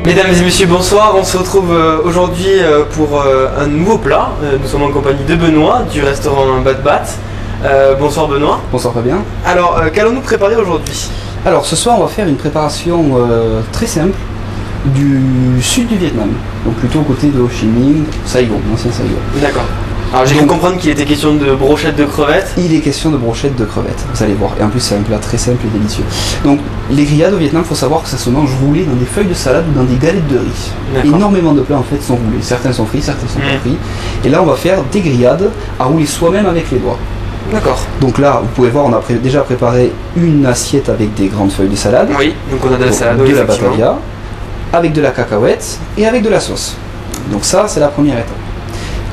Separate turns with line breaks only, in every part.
Mesdames et messieurs, bonsoir. On se retrouve aujourd'hui pour un nouveau plat. Nous sommes en compagnie de Benoît du restaurant Bad Bat. Bonsoir Benoît.
Bonsoir Fabien.
Alors, qu'allons-nous préparer aujourd'hui?
Alors ce soir on va faire une préparation très simple du sud du Vietnam. Donc plutôt aux côtés de Ho Chi Minh, Saigon, l'ancien Saigon.
D'accord. Alors j'ai cru comprendre qu'il était question de brochettes de crevettes.
Il est question de brochettes de crevettes, vous allez voir. Et en plus c'est un plat très simple et délicieux. Donc les grillades au Vietnam, il faut savoir que ça se mange roulé dans des feuilles de salade ou dans des galettes de riz. Énormément de plats en fait sont roulés. Certains sont frits, certains sont pas frits. Et là on va faire des grillades à rouler soi-même avec les doigts.
D'accord.
Donc là, vous pouvez voir, on a déjà préparé une assiette avec des grandes feuilles de salade.
Oui, donc on a de la salade,
de la batavia, avec de la cacahuète et avec de la sauce. Donc ça, c'est la première étape.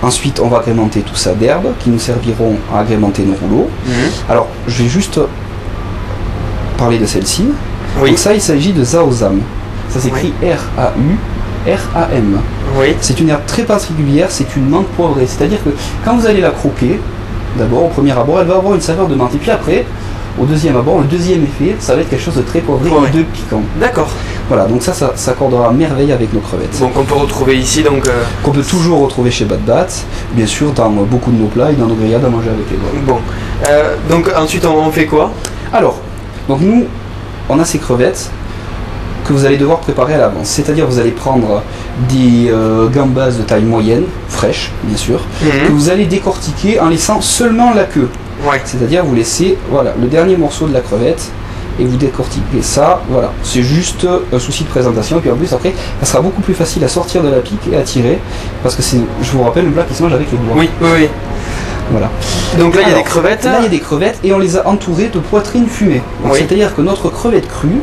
Ensuite, on va agrémenter tout ça d'herbes qui nous serviront à agrémenter nos rouleaux. Alors, je vais juste parler de celle-ci.
Oui.
Donc ça, il s'agit de Zaozam. Ça s'écrit R-A-U-R-A-M.
Oui.
C'est une herbe très particulière, c'est une menthe poivrée. C'est-à-dire que quand vous allez la croquer, d'abord, au premier abord, elle va avoir une saveur de menthe. Et puis après, au deuxième abord, le deuxième effet, ça va être quelque chose de très poivré et de piquant. D'accord. Voilà, donc ça s'accordera à merveille avec nos crevettes.
Donc on peut retrouver ici, donc...
Qu'on peut toujours retrouver chez Bad Bat, bien sûr, dans beaucoup de nos plats et dans nos grillades à manger avec les doigts.
Bon. Donc ensuite, on fait quoi?
Alors, donc nous, on a ces crevettes que vous allez devoir préparer à l'avance. C'est-à-dire vous allez prendre des gambas de taille moyenne, fraîches bien sûr, que vous allez décortiquer en laissant seulement la queue. C'est-à-dire vous laissez voilà, le dernier morceau de la crevette et vous décortiquez ça. Voilà, c'est juste un souci de présentation et puis en plus après ça sera beaucoup plus facile à sortir de la pique et à tirer parce que c'est, je vous rappelle, le plat qui se mange avec les doigts.
Oui, oui, oui.
Voilà.
Donc là il y a des crevettes.
Là il y a des crevettes et on les a entourées de poitrine fumée. C'est-à-dire que notre crevette crue,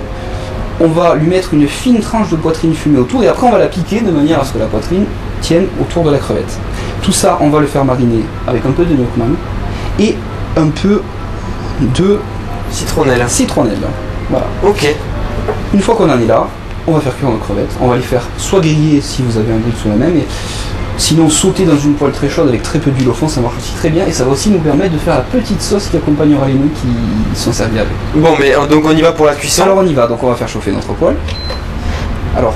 on va lui mettre une fine tranche de poitrine fumée autour et après on va la piquer de manière à ce que la poitrine tienne autour de la crevette. Tout ça on va le faire mariner avec un peu de nuoc mam et un peu de
citronnelle.
Voilà.
Ok.
Une fois qu'on en est là, on va faire cuire nos crevettes. On va les faire soit griller si vous avez un grill sous la main, mais sinon sauter dans une poêle très chaude avec très peu d'huile au fond, ça marche aussi très bien et ça va aussi nous permettre de faire la petite sauce qui accompagnera les nouilles qui sont servies avec.
Bon, mais donc on y va pour la cuisson.
Alors on y va, donc on va faire chauffer notre poêle. Alors,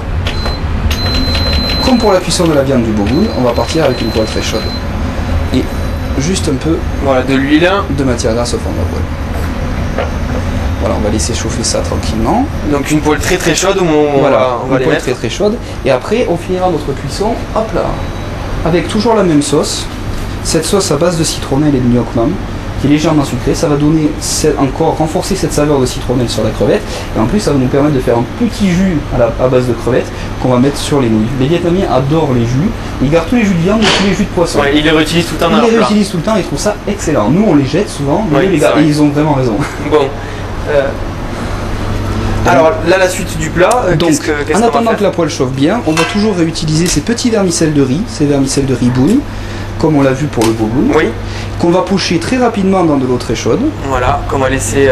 comme pour la cuisson de la viande du boboon, on va partir avec une poêle très chaude et juste un peu
de l'huile
de matière grasse au fond de la poêle. Voilà, on va laisser chauffer ça tranquillement.
Donc une poêle très très chaude où on va les mettre.
Très chaude. Et après on finira notre cuisson, hop là, avec toujours la même sauce. Cette sauce à base de citronnelle et de nuoc mam, qui est légèrement sucrée, ça va donner encore renforcer cette saveur de citronnelle sur la crevette. Et en plus ça va nous permettre de faire un petit jus à base de crevettes qu'on va mettre sur les nouilles. Les Vietnamiens adorent les jus, ils gardent tous les jus de viande et tous les jus de poisson.
Ils les réutilisent tout le temps dans leur plat.
Ils les réutilisent tout le temps et ils trouvent ça excellent. Nous on les jette souvent, mais les gars, et ils ont vraiment raison.
Bon. Alors là la suite du plat,
donc en attendant que la poêle chauffe bien, on va toujours réutiliser ces petits vermicelles de riz, ces vermicelles de riz boune, comme on l'a vu pour le boboon, qu'on va pocher très rapidement dans de l'eau très chaude. Voilà, qu'on va laisser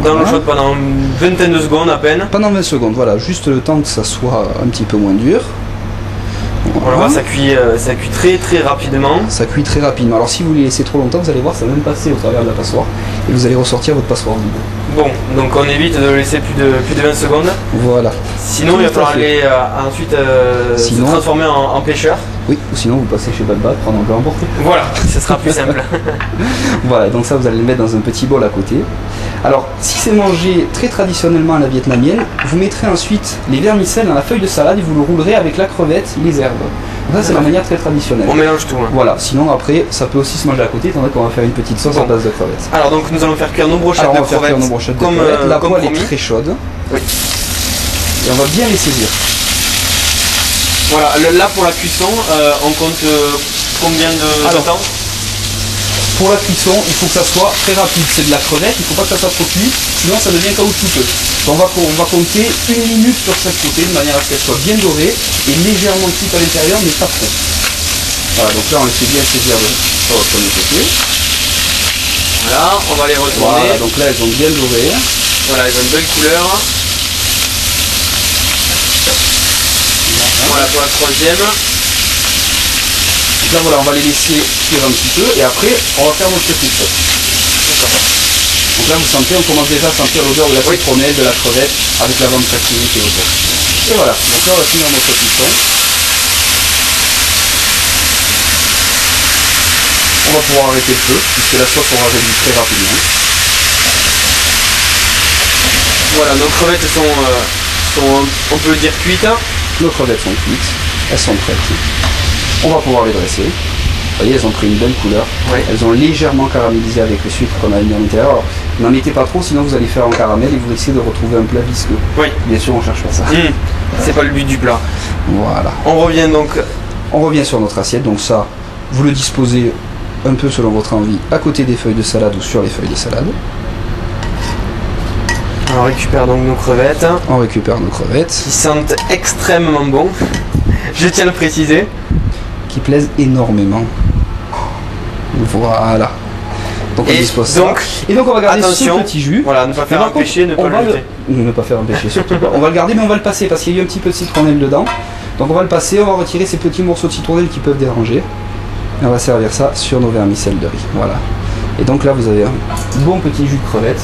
dans l'eau chaude pendant une vingtaine de secondes à peine. Pendant 20 secondes, voilà, juste le temps que ça soit un petit peu moins dur.
On va voir, ça cuit très très rapidement.
Ça cuit très rapidement. Alors si vous les laissez trop longtemps, vous allez voir, ça va même passer au travers de la passoire et vous allez ressortir votre passoire vide.
Bon, donc on évite de le laisser plus de 20 secondes.
Voilà.
Sinon, il va falloir aller ensuite se transformer en pêcheur.
Oui, ou sinon vous passez chez Bad Bat, prendre un peu emporté.
Voilà, ce sera plus simple.
Voilà, donc ça vous allez le mettre dans un petit bol à côté. Alors, si c'est mangé très traditionnellement à la vietnamienne, vous mettrez ensuite les vermicelles dans la feuille de salade et vous le roulerez avec la crevette et les herbes. Donc ça c'est la manière très traditionnelle.
On mélange tout.
Voilà, sinon après ça peut aussi se manger à côté, étant donné qu'on va faire une petite sauce à base de crevettes.
Alors donc nous allons faire cuire nos brochettes de crevettes.
La poêle est très chaude. Oui. Et on va bien les saisir.
Voilà, là pour la cuisson, on compte combien de temps?
Pour la cuisson, il faut que ça soit très rapide. C'est de la crevette, il ne faut pas que ça soit trop cuit, sinon ça devient caoutchouteux. On va compter 1 minute sur chaque côté, de manière à ce qu'elle soit bien dorée et légèrement cuite à l'intérieur, mais pas trop. Voilà, donc là on les fait bien saisir sur le premier côté.
Voilà, on va les retourner.
Voilà, donc là elles ont bien doré.
Voilà, elles ont une belle couleur. Voilà pour la troisième.
Donc là voilà, on va les laisser cuire un petit peu et après on va faire notre petite sauce. Donc là vous sentez, on commence déjà à sentir l'odeur de la citronnelle, de la crevette avec la viande craquelée qui est autour. Et voilà, donc là on va finir notre cuisson. On va pouvoir arrêter le feu, puisque la sauce aura réduit très rapidement.
Voilà, nos crevettes sont, on peut le dire, cuites.
Nos crevettes sont cuites, elles sont prêtes. On va pouvoir les dresser. Vous voyez, elles ont pris une belle couleur.
Oui.
Elles ont légèrement caramélisé avec le sucre qu'on a mis à l'intérieur. Alors, n'en mettez pas trop, sinon vous allez faire en caramel et vous risquez de retrouver un plat visqueux.
Oui.
Bien sûr, on cherche pas ça.
C'est pas le but du plat.
Voilà.
On revient donc.
On revient sur notre assiette. Donc ça, vous le disposez un peu selon votre envie, à côté des feuilles de salade ou sur les feuilles de salade.
On récupère donc nos crevettes.
On récupère nos crevettes.
Qui sentent extrêmement bon. Je tiens à le préciser.
Qui plaisent énormément. Voilà. Donc on dispose ça. Et donc on va garder
attention,
ce petit jus.
Voilà, ne pas faire empêcher, ne pas le jeter.
Ne pas faire empêcher surtout pas. On va le garder mais on va le passer parce qu'il y a eu un petit peu de citronnelle dedans. Donc on va le passer, on va retirer ces petits morceaux de citronnelle qui peuvent déranger. Et on va servir ça sur nos vermicelles de riz. Voilà. Et donc là vous avez un bon petit jus de crevette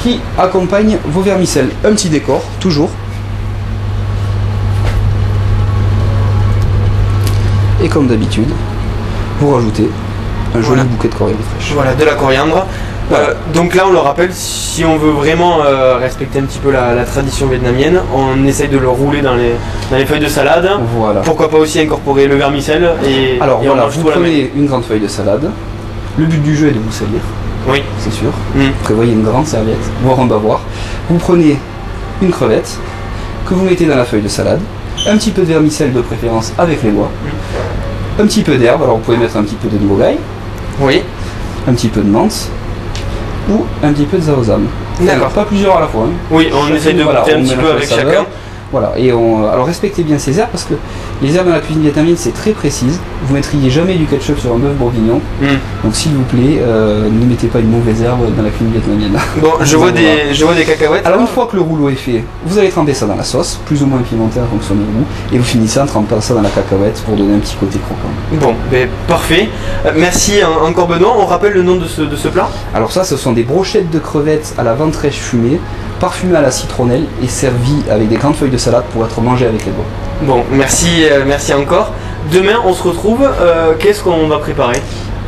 qui accompagne vos vermicelles. Un petit décor, toujours. Et comme d'habitude, vous rajoutez un joli bouquet de coriandre fraîche.
Voilà, de la coriandre. Voilà. Donc là, on le rappelle, si on veut vraiment respecter un petit peu la tradition vietnamienne, on essaye de le rouler dans les feuilles de salade.
Voilà.
Pourquoi pas aussi incorporer le vermicelle et
alors
et
voilà, vous prenez une grande feuille de salade. Le but du jeu est de vous salir.
Oui.
C'est sûr. Prévoyez une grande serviette, voire un bavoir. Vous prenez une crevette que vous mettez dans la feuille de salade, un petit peu de vermicelle de préférence avec les doigts, un petit peu d'herbe, alors vous pouvez mettre un petit peu de ngogai,
oui,
un petit peu de menthe ou un petit peu de zaozam.
D'accord.
Pas plusieurs à la fois. Hein.
Oui, on essaye de goûter un petit peu avec chacun.
Voilà, et alors respectez bien ces herbes parce que les herbes dans la cuisine vietnamienne c'est très précise. Vous mettriez jamais du ketchup sur un bœuf bourguignon. Donc s'il vous plaît, ne mettez pas une mauvaise herbe dans la cuisine vietnamienne.
Bon, je vois des cacahuètes.
Alors une fois que le rouleau est fait, vous allez tremper ça dans la sauce, plus ou moins pimentée en fonction du goût, et vous finissez en trempant ça dans la cacahuète pour donner un petit côté croquant.
Bon, ben, parfait. Merci encore Benoît. On rappelle le nom de ce plat?
Alors ça, ce sont des brochettes de crevettes à la ventrèche fumée, parfumées à la citronnelle et servies avec des grandes feuilles de salade pour être mangées avec les doigts.
Bon, merci encore. Demain, on se retrouve. Qu'est-ce qu'on va préparer?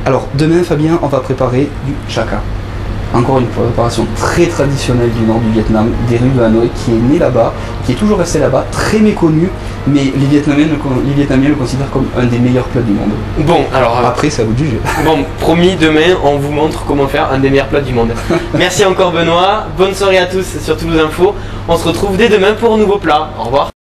Alors, demain, Fabien, on va préparer du chaka. Encore une préparation très traditionnelle du nord du Vietnam, des rues de Hanoï, qui est née là-bas, qui est toujours restée là-bas, très méconnue, mais les Vietnamiens le considèrent comme un des meilleurs plats du monde.
Bon, alors...
Après, c'est à vous de juger.
Bon, promis, demain, on vous montre comment faire un des meilleurs plats du monde. Merci encore Benoît, bonne soirée à tous sur Toulouse Info. On se retrouve dès demain pour un nouveau plat. Au revoir.